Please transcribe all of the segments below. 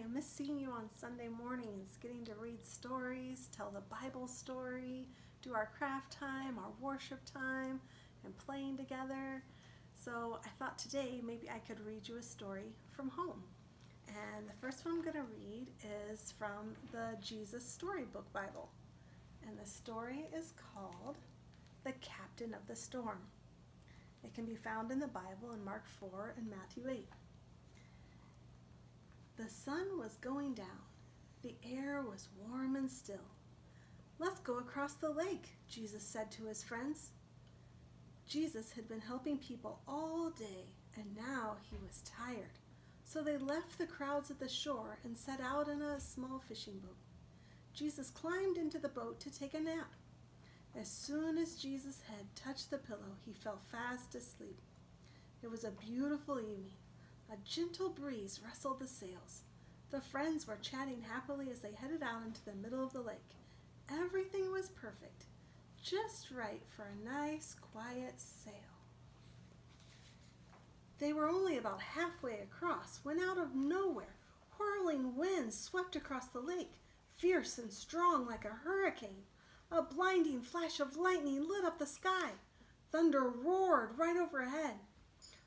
I miss seeing you on Sunday mornings, getting to read stories, tell the Bible story, do our craft time, our worship time, and playing together. So I thought today maybe I could read you a story from home. And the first one I'm going to read is from the Jesus Storybook Bible. And the story is called The Captain of the Storm. It can be found in the Bible in Mark 4 and Matthew 8. The sun was going down. The air was warm and still. "Let's go across the lake," Jesus said to his friends. Jesus had been helping people all day, and now he was tired. So they left the crowds at the shore and set out in a small fishing boat. Jesus climbed into the boat to take a nap. As soon as Jesus' head touched the pillow, he fell fast asleep. It was a beautiful evening. A gentle breeze rustled the sails. The friends were chatting happily as they headed out into the middle of the lake. Everything was perfect, just right for a nice, quiet sail. They were only about halfway across when out of nowhere, whirling winds swept across the lake, fierce and strong like a hurricane. A blinding flash of lightning lit up the sky. Thunder roared right overhead.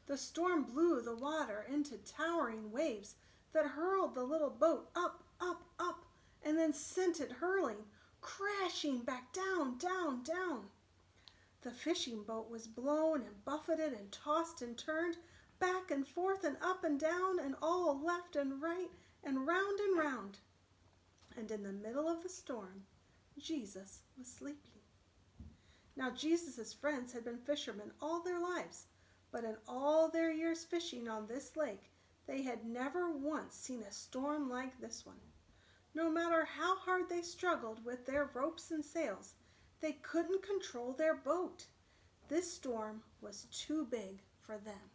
The storm blew the water into towering waves that hurled the little boat up, up, up, and then sent it hurling, crashing back down, down, down. The fishing boat was blown and buffeted and tossed and turned, back and forth and up and down and all left and right and round and round. And in the middle of the storm, Jesus was sleeping. Now Jesus' friends had been fishermen all their lives, but in all their years fishing on this lake, they had never once seen a storm like this one. No matter how hard they struggled with their ropes and sails, they couldn't control their boat. This storm was too big for them.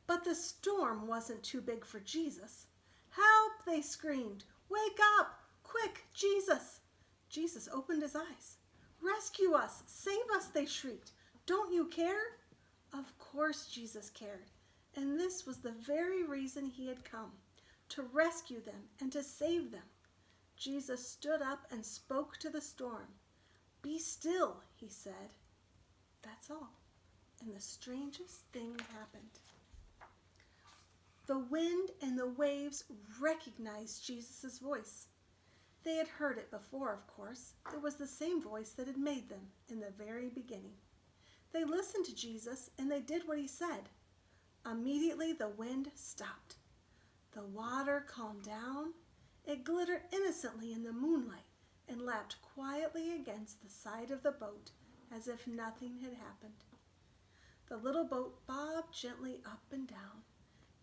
But the storm wasn't too big for Jesus. "Help!" they screamed. "Wake up! Quick, Jesus!" Jesus opened his eyes. "Rescue us! Save us!" they shrieked. "Don't you care?" Of course Jesus cared, and this was the very reason he had come, to rescue them and to save them. Jesus stood up and spoke to the storm. "Be still," he said. That's all. And the strangest thing happened. The wind and the waves recognized Jesus' voice. They had heard it before, of course. It was the same voice that had made them in the very beginning. They listened to Jesus and they did what he said. Immediately the wind stopped. The water calmed down. It glittered innocently in the moonlight and lapped quietly against the side of the boat as if nothing had happened. The little boat bobbed gently up and down.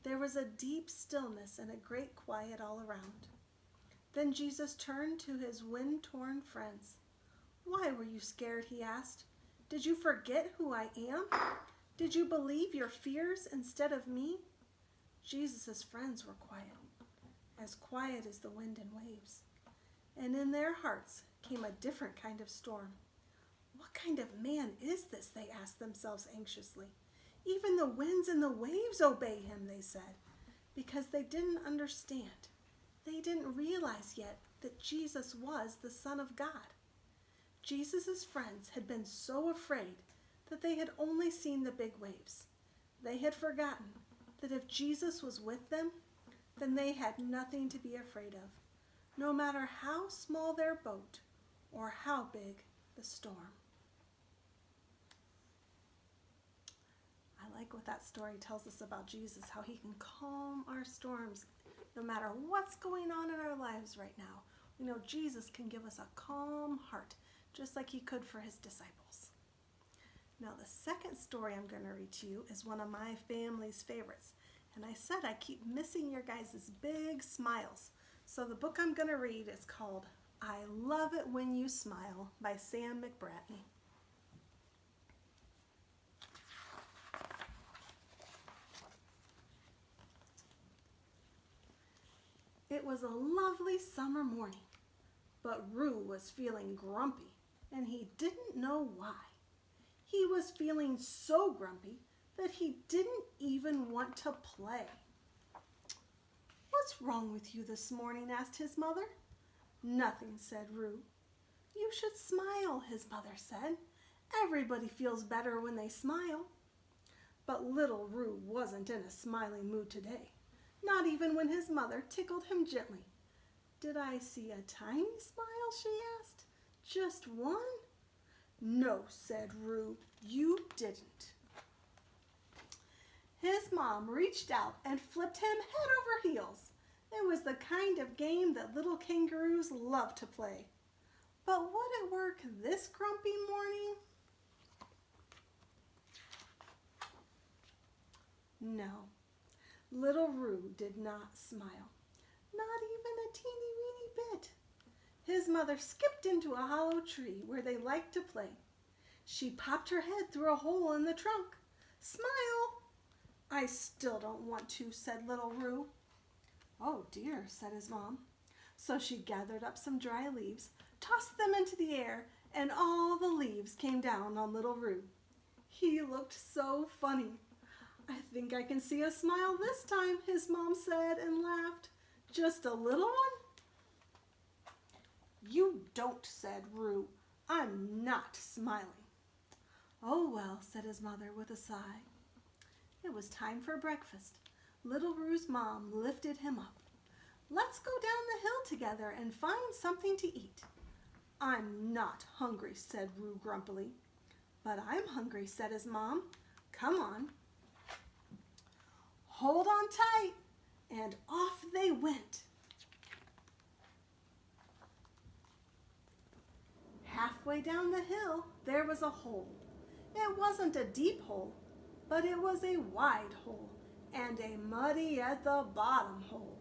There was a deep stillness and a great quiet all around. Then Jesus turned to his wind-torn friends. "Why were you scared?" he asked. "Did you forget who I am? Did you believe your fears instead of me?" Jesus' friends were quiet as the wind and waves. And in their hearts came a different kind of storm. "What kind of man is this?" they asked themselves anxiously. "Even the winds and the waves obey him," they said, because they didn't understand. They didn't realize yet that Jesus was the Son of God. Jesus' friends had been so afraid that they had only seen the big waves. They had forgotten that if Jesus was with them, then they had nothing to be afraid of, no matter how small their boat or how big the storm. I like what that story tells us about Jesus, how he can calm our storms no matter what's going on in our lives right now. We know Jesus can give us a calm heart, just like he could for his disciples. Now, the second story I'm going to read to you is one of my family's favorites. And I said I keep missing your guys' big smiles. So the book I'm going to read is called I Love It When You Smile by Sam McBratney. It was a lovely summer morning, but Rue was feeling grumpy, and he didn't know why. He was feeling so grumpy that he didn't even want to play. "What's wrong with you this morning?" asked his mother. "Nothing," said Roo. "You should smile," his mother said. "Everybody feels better when they smile." But little Roo wasn't in a smiling mood today, not even when his mother tickled him gently. "Did I see a tiny smile?" she asked. "Just one?" "No," said Roo, "you didn't." His mom reached out and flipped him head over heels. It was the kind of game that little kangaroos love to play. But would it work this grumpy morning? No, little Roo did not smile, not even a teeny-weeny bit. His mother skipped into a hollow tree where they liked to play. She popped her head through a hole in the trunk. "Smile!" "I still don't want to," said little Roo. "Oh dear," said his mom. So she gathered up some dry leaves, tossed them into the air, and all the leaves came down on little Roo. He looked so funny. "I think I can see a smile this time," his mom said and laughed. "Just a little one?" "You don't," said Roo. "I'm not smiling." "Oh well," said his mother with a sigh. It was time for breakfast. Little Roo's mom lifted him up. "Let's go down the hill together and find something to eat." "I'm not hungry," said Roo grumpily. "But I'm hungry," said his mom. "Come on." "Hold on tight," and off they went. Halfway down the hill, there was a hole. It wasn't a deep hole, but it was a wide hole, and a muddy at the bottom hole.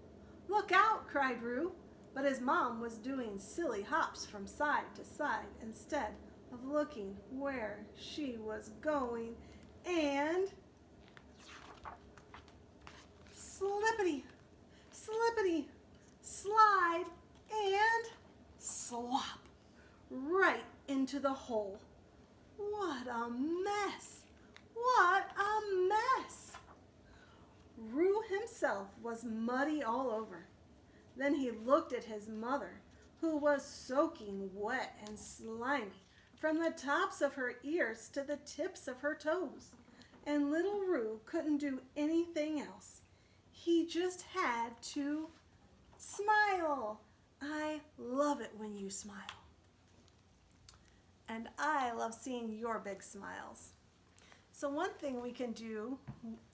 "Look out!" cried Roo, but his mom was doing silly hops from side to side instead of looking where she was going, and slippity, slippity, slide, and slop right into the hole. What a mess! What a mess! Roo himself was muddy all over. Then he looked at his mother, who was soaking wet and slimy from the tops of her ears to the tips of her toes. And little Roo couldn't do anything else. He just had to smile. I love it when you smile. And I love seeing your big smiles. So one thing we can do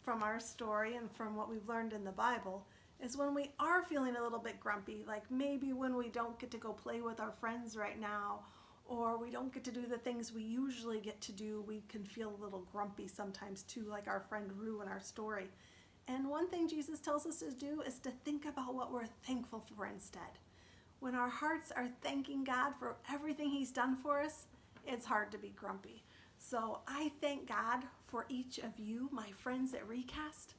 from our story and from what we've learned in the Bible is when we are feeling a little bit grumpy, like maybe when we don't get to go play with our friends right now, or we don't get to do the things we usually get to do, we can feel a little grumpy sometimes too, like our friend Roo in our story. And one thing Jesus tells us to do is to think about what we're thankful for instead. When our hearts are thanking God for everything He's done for us, it's hard to be grumpy. So I thank God for each of you, my friends at Recast.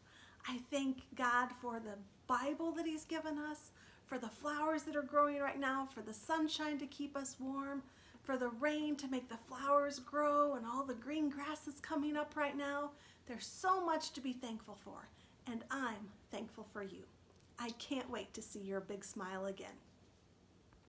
I thank God for the Bible that He's given us, for the flowers that are growing right now, for the sunshine to keep us warm, for the rain to make the flowers grow and all the green grass that's coming up right now. There's so much to be thankful for, and I'm thankful for you. I can't wait to see your big smile again.